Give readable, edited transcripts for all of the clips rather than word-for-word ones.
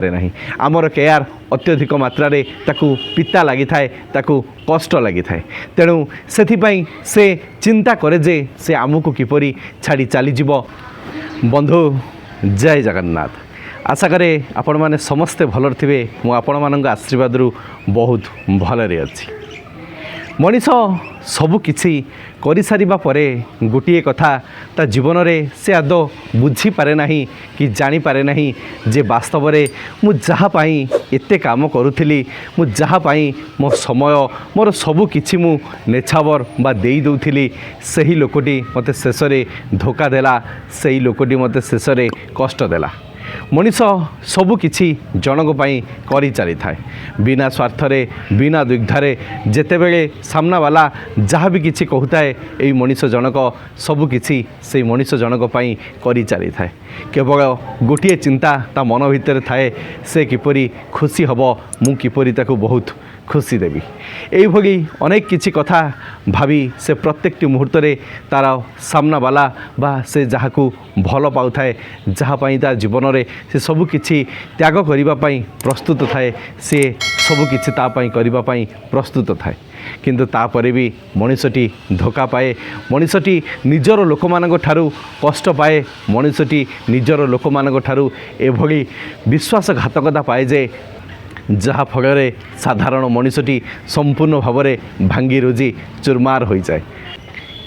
नहीं आमर केयार अत्यधिक मात्रा ताकू पिता लगी थाए ताकू कष्ट लगी थाए तेणु से चिंता करे जे से आमको किपरि छाड़ी चलीज बंधु जय जगन्नाथ आशा करे आपण माने समस्ते भलर थे मु आपण मान आशीर्वाद बहुत भलरे अच्छी मनीष सबकि कर सारिबा परे गोटे कथा ता जीवन में से आदौ बुझी पारे नहीं कि जानी पारे नहीं जे वास्तव में मु जहाँपाई एते काम करुली मु जहाँपाई मो समय मोर सबकि मु नेछावर बा देई दउथिली सही लोकटी मते शेष में धोखा देला सही लोकटी मते शेष में कष्ट देला मनीष सबकि जनक पाई करी चली थाए बिना स्वार्थरे बिना दुग्धारे जेतेबेले सामना वाला जहाँ भी किसी कहूए यही मनीष जनक सबकि से मनीष जनक पाई करी चली थाए केवल गोटे चिंता ता मन भितर थाए से किपरि खुशी हब मु किपरि ताकू बहुत खुशी देवी यही अनेक किछि कथा भावी से प्रत्येक मुहूर्त तार सामना वाला बा से जहाँ को भल पाऊ थाए जहाँपाई तार जीवन में से सबकि त्याग करने प्रस्तुत थाए सी सबकि करने प्रस्तुत थाए किंतु तापरे भी मनीषटी धोखा पाए मनीषटी निजर लोक मान ठारू कष्ट पाए मनीषटी निजर लोक मान ठारू एभली विश्वासघातकता पाए जे जहाँ फल साधारण मनीषटी संपूर्ण भाव में भांगी रुजी चुरमार हो जाए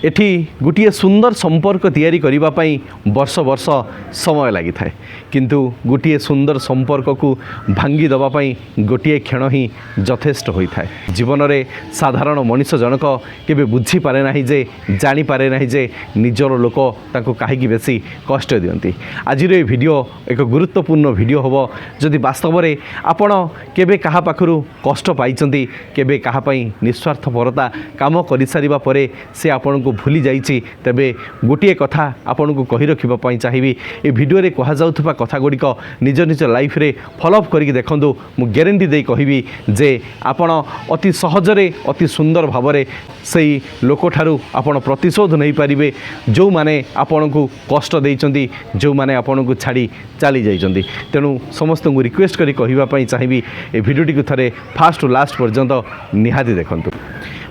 एठी गोटे सुंदर संपर्क तैयारी करने वर्ष वर्ष समय लगी थाए किंतु गोटे सुंदर संपर्क को भांगी दवापाई गोटे क्षण ही यथेष्ट होता है जीवन में साधारण मनीष जनक केबे बुझी पारे ना जे जानी पारे ना जे निजर लोक ताको कहीं बेसी कष्ट दियंती आज भिडियो एक गुरुत्वपूर्ण भिडियो होबो जदि वास्तव में आपण केबे कहा पाखरु कष्ट पाइचंती केबे कहा पई निस्वार्थपरता काम करि सारिबा परे से आपण को भूली जाइए तेबे गोटे कथा आपन को कही रखापी चाहिए ये भिडियो रे कह जाउथबा कथा गुड़िक निज निज लाइफ रे फॉलोअप करके देखंतु मु ग्यारंटी दे कहबी जे आपण अति सहजरे अति सुंदर भाव में सही लोक ठारू आपण प्रतिशोध नहीं पारिबे जो माने आपण को कष्ट देइचंती जो माने आपण को छाड़ी चली जाइचंती तेणु समस्त को रिक्वेस्ट करी कहबा चाहिए ये भिडियोटी को थरे फास्ट टू लास्ट पर्यंत निहाती देखंतु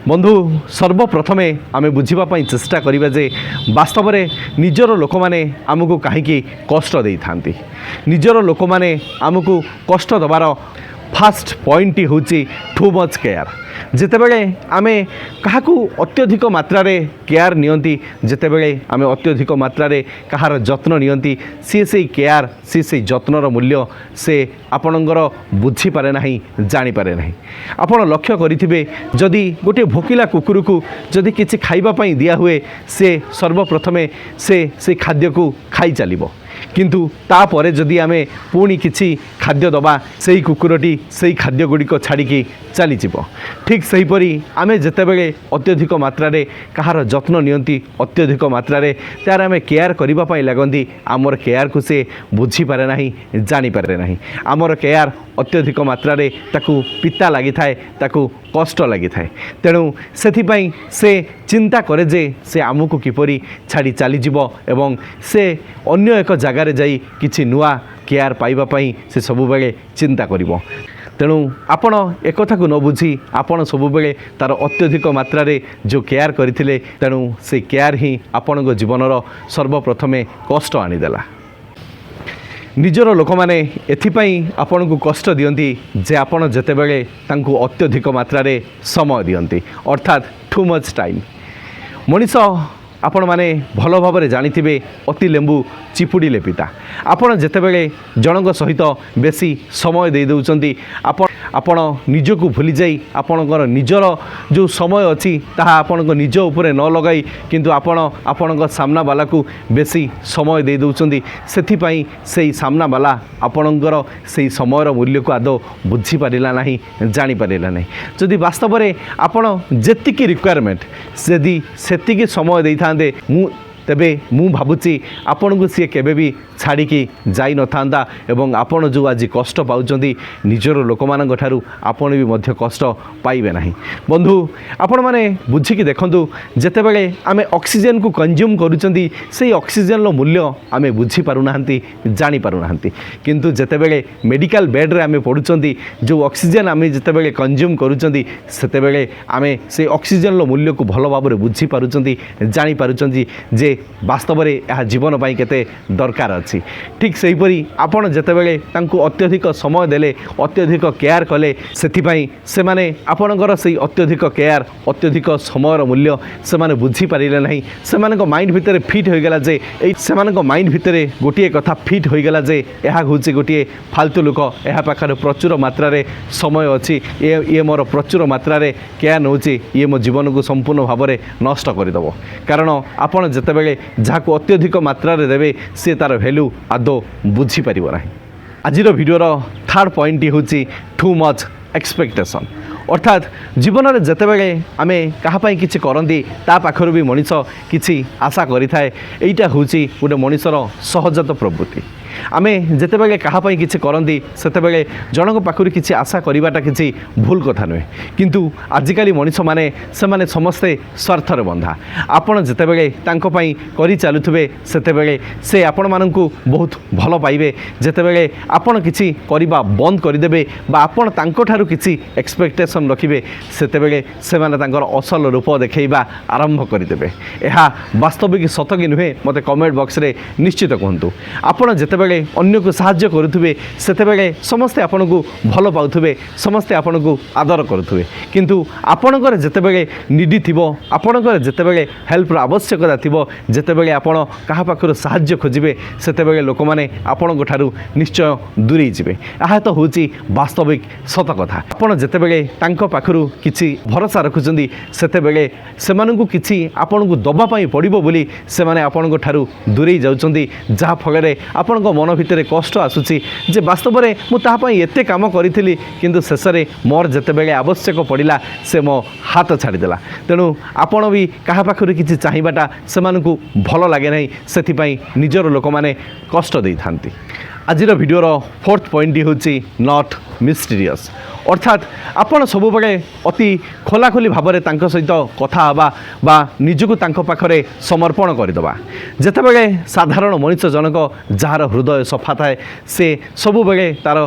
बंधु सर्वप्रथमे आमे बुझीबाई चेष्टा करिबा जे वास्तव में निजर लोक मैंने आमको कहीं कष्ट दे था निजर लोक मैंने आमको कष्ट दबार फास्ट पॉइंट हूँ टू मच केयर जितेबले आमे काहाकू अत्यधिक मात्रा केयर नियंती जितेबले आमे अत्यधिक मात्रा कहार जत्न नियंती सी से केयर सी से जत्नर मूल्य से आपणकर बुझी पारे नाही जानी पारे नाही आपण लक्ष्य करिथिबे जदि गोटे भोकिला कुकुर को जदि किछि खाइबा पई दिया हुए से सर्वप्रथमे से खाद्य को खाई चलिबो किंतु तापरे जदि आमे पुणी किछि खाद्य दबा सेही कुकुरटी सेही खाद्य गुड़िक छाड़ी चली ठीक सेहीपरि आमे जेतेबेले अत्यधिक मात्रा कहार जत्न नियंती अत्यधिक मात्रा तार आमे केयर करिबा पई लागंती आमर केयर को से बुझी पारे नाही जानी पारे नाही आमर केयर अत्यधिक मात्रा ताकू पिता लगी थाए ताकू कष्ट लगी थाए तेणु से चिंता करे जे से आमको किपरि छाड़ी चलीज एवं से अन्य एक जगार जाई किछि नुआ केयर पाइबा पई से सबु बेले चिंता करिवो तेणु आपण एक कथा को न बुझी आपण सबु बेले तार अत्यधिक मात्रा जो केयर करथिले तेणु से केयर ही आपण जीवनर सर्वप्रथमे कष्ट आनीदेला निजर लोक मैंने एथिपाई आपण को कष्ट दियंती जे आपण जेतेबेले तांको अत्यधिक मात्रा समय दियंती अर्थात टू मच टाइम मनीष आपण माने भल भाव में जानिथिबे अति लेंबू चिपुड़ीले पिता आपण जेतेबेले जनक सहित बेसी समय दे दउचंती आपण निजको भूली जाई आपणकर निजर जो समय अच्छी ताहा आपणक निज उपरे न लगाई किंतु आपणक सामना वाला को बेसी समय दे दउचंती सेथिपाई सेही सामना वाला आपणकर सेही समयर मूल्य को आदौ बुझी पारिला नाही जानी पारिला नाही जदि वास्तव में आपण जेतिकी रिक्वायरमेंट यदि सेतिकी समय देई थांदे मु तेबे मु भावुची आपण को सी केबे भी छाड़ी जाई न थांदा एवं आपण जो आज कष्ट पाउचंदी निजर लोक मान ठारू आपण भी मध्य कष्ट पाइबे नहीं। बंधु आपण माने बुझिकी देखंतु जेते बेले आमे ऑक्सीजन को कंज्यूम करूचंदी से ऑक्सीजन लो मूल्य आमे बुझी पारु नाहंती जानी पारु नाहंती किंतु जेते बेले मेडिकल बेड रे आमे पडुचंदी जो ऑक्सीजन आमे जेते बेले कंज्यूम करूचंदी सेते बेले आमे से ऑक्सीजन लो मूल्य को भलो भाबरे बुझी पारुचंदी जानी पारुचंदी जे वास्तव में यह जीवन पाई केते दरकार अछि। ठीक सही परी आपण जेते बेले तांको अत्यधिक समय देले अत्यधिक केयर कले सेथिपाई से माने आपणकर से अत्यधिक केयर अत्यधिक समय मूल्य से माने बुझी पारिले नहीं से माने माइंड भितर फिट हो गला जे से माने माइंड भितर गोटे कथा फिट हो गला जे यह होची गोटे फालतू लोक यह पाखरे प्रचुर मात्रा रे समय अछि ये मोर प्रचुर मात्रा रे केयर नउची ये मो जीवन को संपूर्ण भाव में नष्ट करदेव कारण आपण जेते बेले जहाँ अत्यधिक मात्रा रे देवे सी तार भैल्यू आदौ बुझीपर ना। आज भिडियोर थर्ड पॉइंट हूँ टू मच एक्सपेक्टेशन अर्थात जीवन में जिते बड़े आम क्या किसी करती ता पाखर भी मनीष किसी आशा करें यहीटा हूँ गोटे मनीषर सहजात प्रवृत्ति आमे जिते बड़े क्या किसी करती से जनक पाखर किसी आशा करवाटा किसी भूल कथा नुहे किंतु आजिकाली मनीष माने से माने समस्ते स्वार्थर बंधा आपण जिते बड़े करी चलुवे से आपण मानू बहुत भल पाइबे जिते बड़े आपण किसी करवा बंद करदे आपण तांको किसी एक्सपेक्टेशन रखिए से असल रूप देखा आरंभ करदे। यह वास्तविक सत कि नुहे मते कमेंट बॉक्स रे निश्चित कहतु। आपण जिते अन्य को साहाय्य करुवे से समस्ते आपन को भल पाउथुबे समस्ते आपन को आदर करुवे किंतु आपणकर जितेबले निडी थिबो आपणकर जितेबले हेल्पर आवश्यकता थिबो जितेबले आपण कहा पाखर साहाय्य खोजिबे सेतेबले लोक माने आपन को ठारू निश्चय दूरी जिबे। यह तो होची वास्तविक सत कथा आपण जितेबले तांको पाखरु किछि भरोसा रखुचंदी सेतेबले सेमानकु किछि आपन को दबा पई पड़िबो बोली से माने आपन को ठारू दूरी जाउचंदी जहा फलरे आपन मन भितर कष्ट आसूची जे वास्तव में मुझे एते काम करी किंतु शेष में मोर जिते आवश्यक पड़ा से मो हाथ छाड़देला तेणु आपण भी क्या पाखर किसी चाहवाटा से भल लगे ना से निजर लोक मैंने कष्ट दे था। आज भिडियोर फोर्थ पॉइंट हूँ नॉट मिस्टीरियस अर्थात आपण सब बड़े अति खोलाखोली भाव में सहित कथा बा निजको तांको पाखरे समर्पण करदे जिते बड़े साधारण मनीष जनक जार हृदय सफा थाए से सब बड़े तार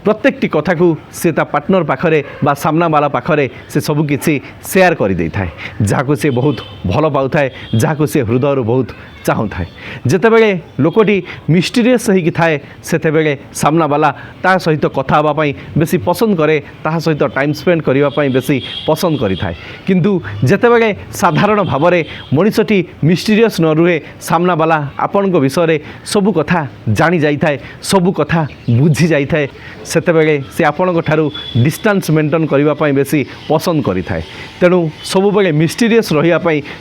प्रत्येकटी कथा को से ता पार्टनर पाखरे बा सामना वाला पाखरे से सब किसी शेयर कर दे थाए जहाँ से बहुत भल पाऊ थाए जहाँ से हृदय बहुत चाहू थाए जिते बड़े लोकटी मिस्टीरियस होगी थाए से सामना वाला ता सहित कथा हाँवाई बेसी पसंद करे ता सहित टाइम स्पेंड करने बेसी पसंद करि थाए किंतु जिते बड़े साधारण भाव में मनीषटी मिस्टीरियस न रुहे सामना वाला आपण विषय सबू कथा जानी जाई थाए सबू कथा बुझी जाई थाए सेतेबेले से आपण ठारू डिस्टेंस मेंटेन करने बेसी पसंद करि थाए तेणु सबु बेले मिस्टीरियस रहिया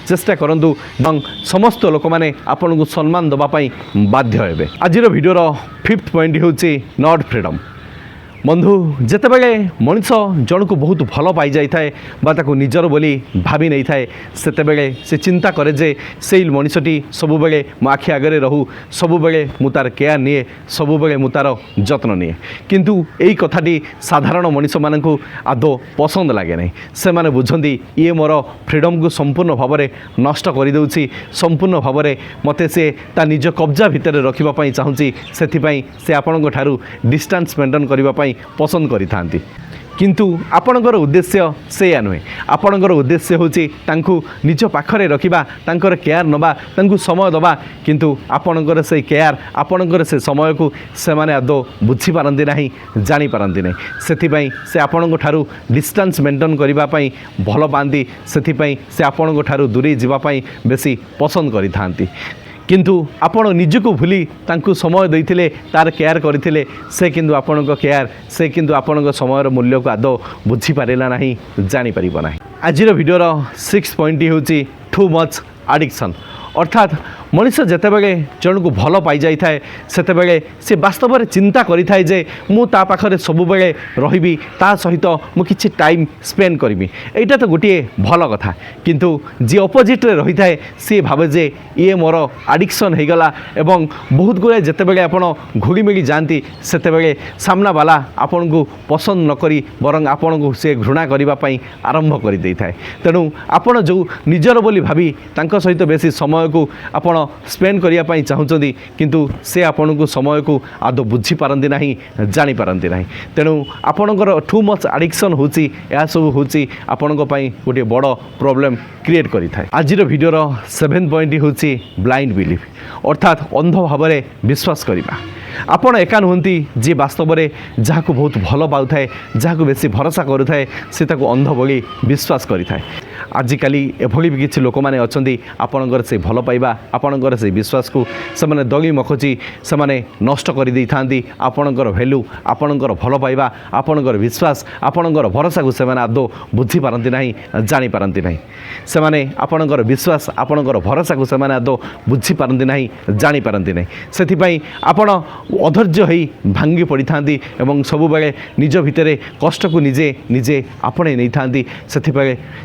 चेष्टा करंतु और समस्त लोक माने आपण को सम्मान दबा बाध्य हेबे। आज भिडियोर फिफ्थ पॉइंट हूँ नॉट फ्रीडम बंधु जितेबले मनीष जन को बहुत भल पाई जाए ताको निजर बोली भावी नहीं थाए सेतेबेले से चिंता करे जे से मनीषटी सबुबले मो आखि आगे रहू सबुबले मु तार केयर निए सबुबले मु तार जत्न निए किंतु यही कथाटी साधारण मनीष मानू आदौ पसंद लगे नहीं से माने बुझंती ये मोर फ्रीडम को संपूर्ण भाव में नष्ट कर देउछि संपूर्ण भाव में मते से ता निज कब्जा भितर रखिबा चाहूँगी से आपण ठारू डिस्टेंस मेंटेन करने पसंद करि थांती किंतु आपणकर उद्देश्य से नुहे आपणकर उद्देश्य होची तांकु निज पाखरे रखिबा तांकर केयर नबा तांकु समय दबा किंतु आपणकर से केयर आपणकर से समय को से माने आदौ बुझी पारंती नाही जानी पारंती नाही सेथिपई से आपणको ठारू डिस्टेंस मेंटेन करबा पई भल पांती सेथिपई से आपणको ठारू दूरी जीवा पई बेसी पसंद करि थांती किंतु आपण निजको भूली तांकु समय देइथिले तार केयर करथिले से किंतु आपणको केयर से किंतु आपणको समयर मूल्य को आदौ बुझी पारिला नाही जानी परिबो नाही। आज भिडियोर 6 पॉइंट होची टू मच एडिक्शन अर्थात मनीष जितेबाला जन को भल पाई जाए से सी वास्तव में चिंता करें जे मुझा पाखे सबुबले रही ता सहित मुझे टाइम स्पेंड करी यहाँ तो गोटे भल कथा किंतु जी अपोजिट रही है सी भावे जे ये मोर आडिक्शन हो गला एवं बहुत गुड़ाए जितेबाला आप घुड़ीमिड़ी जाती से सामना वाला आपण को पसंद नक बर आपण को सी घृणा करने आरंभ कर दे था तेणु आपण जो निजर बोली भावी तांको सहित बेसी समय को आपण स्पेंड करने चाहते किंतु से आपण को समय को आदौ बुझी पारती ना जानी पारती ना तेणु आपणकर टू मच आडिक्शन होची यह सब होची आपणक पई गोटे बड़ प्रॉब्लम क्रिएट करि थाए। आजिर वीडियोर 7 पॉइंट होची ब्लाइंड बिलीफ अर्थात अंध भाव में विश्वास करवा। आपण एका नुहति जी वास्तव में जहाँ को बहुत भल पाए जहाँ को बेसी भरोसा करुए से अंध भली विश्वास करें। आजिकाली एभली भी किसी लोक मैंने अच्छा आपणकर से भल पाइबा आपणकर से विश्वास को से दली मखची से नष्ट कर दे था आपणकर भैल्यू आपणकर भल पाइबा आपणकर विश्वास आपणकर भरोसा को से आदौ बुझी पारती ना जानी पारती ना से आपणकर विश्वास आपणकर भरोसा को से आदौ बुझी पारती ना जानी पारती ना से आपण अधैर्य हो भांगी पड़ी था सब बेले निज भितर कष्ट को निजे निजे आपणे नहीं था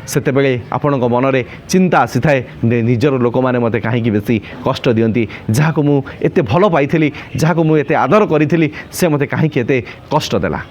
से आपण मन में चिंता आसी थाए निजर लोक मैंने मत कहीं बेसी कष्ट दियंती जहाँ को मुझे भल पाई जहाँ को मुझे आदर करी से मत कहीं कष्ट देला।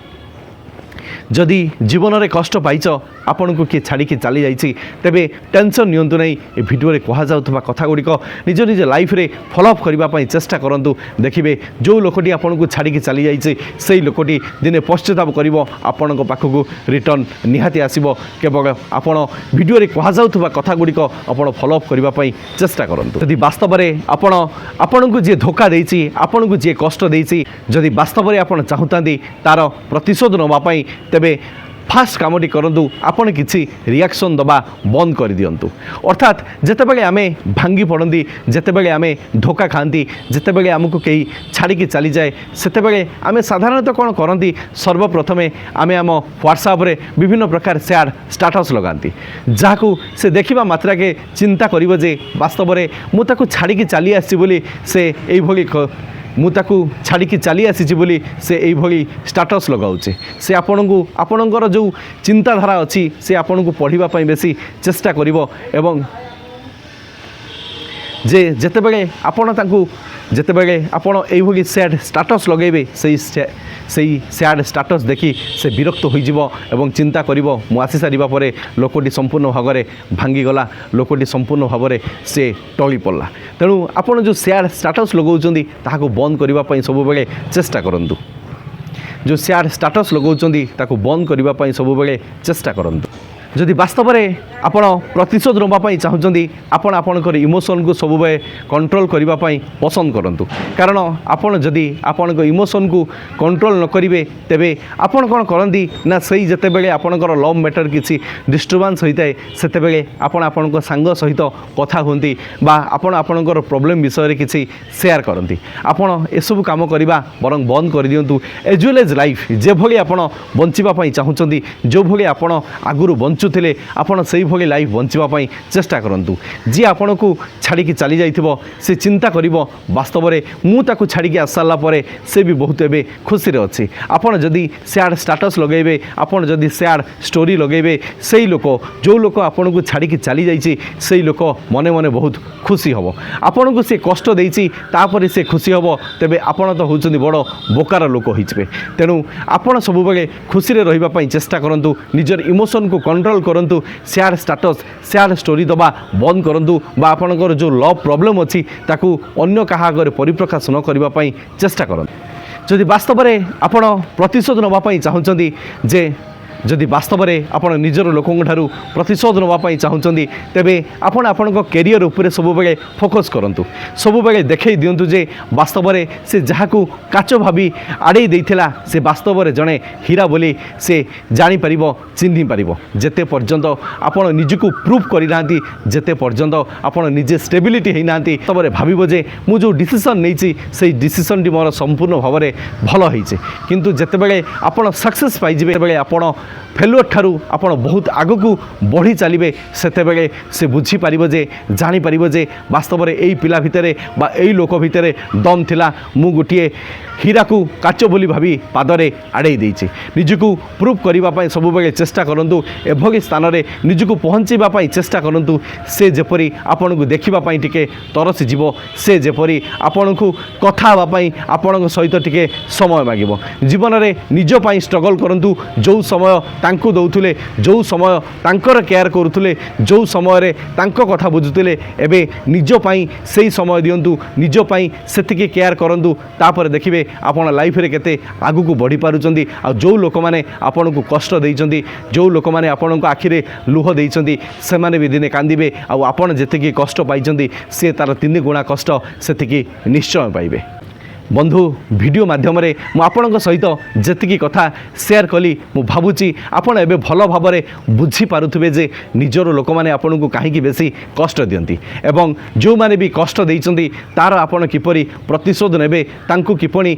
जदि जीवन में कष्ट पाइच आपण को किए छाड़ी चली जाइए तेबे टेंशन नियंतु नहीं ए वीडियो कह जाउथबा कथा गुड़िक निज निज लाइफ रे फॉलोअप करने चेष्टा करूँ देखिए जो लोकटी आपन को छाड़ी चली जाइए से लोकटी दिने पश्चाताप कर आपण पाखक रिटर्न निहाती आसब केवल आपण वीडियो कह जाउथबा कथा गुड़िक आप फॉलोअप करने चेष्टा करूँ। यदि वास्तव में आपण को जी धोखा देछि आपण को जी कष्ट देछि जदि वास्तव में आप चाहूँगी तार प्रतिशोध नवाई तेबे फास्ट कामटी करूँ आपण किसी रिएक्शन दबा बंद कर दिंतु अर्थात जितेबाला आम भांगी पड़ती जितेबाला आम धोखा खाती जितेबाला आमको कहीं छाड़ी चली जाए से आम साधारणतः कौन करती सर्वप्रथमे आम आम व्हाट्सएप रे विभिन्न प्रकार शेयर स्टाटस लगाती जहाँ को से देखा मात्रा के चिंता कर जे वास्तव में मुझे छाड़ी चली आसी से यही मुझे छाड़ी चली आसी बोली से यही स्टाटस लगाऊे से आपणकर जो चिंताधारा अच्छी से आपन को पढ़ाई बेसी चेष्टा करिवो एवं जे जितेबाला आपण जितेबाला आपण यही सैड स्टाटस लगेबे से सैड स्टाटस देखी से विरक्त हो चिंता कर आसी सारा पर लोकटी संपूर्ण भाव में भांगीगला लोकटी संपूर्ण भाव में से टली पड़ा तेणु आपड़ जो सैड स्टाटस लगाउछंती ताहाको बंद करने सब बेले चेष्टा करूँ जो सैड स्टाटस लगाउछंती ताको बंद करने सब बेले चेष्टा करूँ। जदि वास्तव में आपण प्रतिशोध नवाई चाहूँगी आपण आपणकर इमोशन को सब कंट्रोल करने पसंद करूँ कारण आपण जदि आपण इमोशन को कंट्रोल न करेंगे तेबे आपण कौन करती ना सही जितेबाला आपणकर लव मैटर किसी डिस्टर्बांस होता है से आपण सांग सहित कथा होती आपण आपणकर प्रोब्लेम विषय किसी शेयर करती आपण एसबू काम करवा बरं बंद कर दिंतु एज वेल एज लाइफ जो भाई आप बचापी चाहूँगी जो भाई आप आगुरी बंचुले आपड़ से भाई लाइफ बचापी चेष्टा करूँ जी आपण को छाड़ी चली जाइथिबो से चिंता करिवो वास्तव में मुझे छाड़ी आस सारा पर से भी बहुत एवं खुशी अच्छी आपड़ जदि सैड स्टाटस लगेबे आपड़ जदि सैड स्टोरी लगेबे से लोक जो लोक आपण को छाड़ी चली जाइए से लोक मने मने बहुत खुशी हम आपण को से कष्ट देइछि तापर से खुशी हम तेबे आपण तो होउछन्ति बड़ बोकार लोक होइछबे तेणु आपण सब बेले खुशी रे रहिबा चेष्टा करंतु निजर इमोशन को कंट्रोल करंतु सैड स्टाटस सैड स्टोरी दबा बंद करंतु बा आपणकर जो लव प्रॉब्लम अच्छी ताकू अन्य कहा आगे परिप्रकाश न करने चेष्टा करंतु। जदि वास्तव में आपण प्रतिशोध नवाई चाहूँगी जे जदि वास्तव में आप निजर लोकों ठारू प्रतिशोध नवाई चाहूँगी तेबे आपण आपण कैरियर उपर सब बेले फोकस करूँ सब बेले देखई दिंतु जे वास्तव में से जहाँ को काच भावी आड़े देइथिला से वास्तव में जड़े हीरा बोली से जापर चिन्ह पार जिते पर्यंत आपण निजको प्रूफ करना जिते पर्यंत आपण निजे स्टेबिलिटी होना वास्तव में भाव जे मु जो डिसीजन नहीं से डिसीजन टी मोर संपूर्ण भाव में भल होइछे किंतु जितेबाला आपण सक्सेस पाइबे बेले आपण फेलुअर ठारू आपण बहुत आगु को बढ़ी चलिए सेतेबेले से बुझीपर जे जापर जे वास्तव में यही पिला भितर बा यही लोक भितर दम थिला मु गोटे हीरा को काच बोली भावी पादरे आड़े देछि निजको प्रूव करने सब बेले चेष्टा करूँ एभली स्थान में निजको पहुँचापी चेष्टा करूँ से जपरी आपण को देखापी टिके तरसी जीव से जपरी आपण को कथा हाँवाई आपण सहित टिके समय मागिब जीवन में निजपाई स्ट्रगल करूँ जो समय तांको दौले जो समय तांकर केयर करुले जो समय तांको कथा बुझुले एबे निजपाई से समय दिंतु निजपाई सेतिकी केयर करूँ तापर देखिए आपण लाइफ रे केते आगु को बढ़ी पारुचंदी आ जो लोक माने आपण को कष्ट देइचंदी जो लोक माने आपण को आखिरे लुह देइचंदी से माने भी दिने कांदिबे आ आपण जेतिकी कष्ट पाइचंदी से तार 3 गुणा कष्ट सेतिकी निश्चय पाइबे। बंधु वीडियो माध्यम मुझे सहित जी कथा शेयर कली मु भावुची आपण एबे भल भाव में बुझी पारुथिबे जे निजर लोक मैंने आपन को कहीं बेसी कष्ट दियंती एवं जो माने भी कष्ट देइचंती तार आपण किपरि प्रतिशोध नेबे तांकु किपरि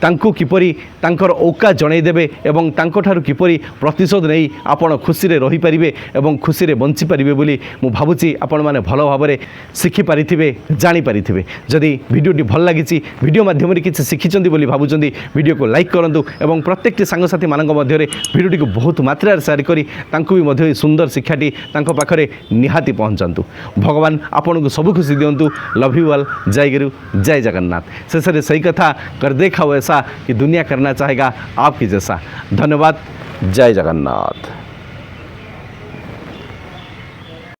तांकु किपरि तांकर औका जनईदेवे एवं तांकठारु किपरि प्रतिशोध नहीं आपण खुशी रे रही पारिबे एवं खुशी रे बंची पारिबे बोली मु भावुची आपण माने भल भाव में शिखि पारिथिबे जानि पारिथिबे। जदि वीडियोटी भल लागिछि वीडियो माध्यम किछि शिखिचंदी बोली भावुचंदी वीडियो को लाइक करंतु एवं प्रत्येकटी सांगसाथी मानक मध्य वीडियोटी को बहुत मात्रा शेयर करी तांकु भी मध्य सुंदर शिक्षाटी तांको पाखरे निहाती पहुंचातु। भगवान आपण को सब खुशी दियंतु। Love you all. जय गुरु जय जगन्नाथ। शेष सही कथा कर देखाओ ऐसा कि दुनिया करना चाहेगा आपकी जैसा। धन्यवाद। जय जगन्नाथ।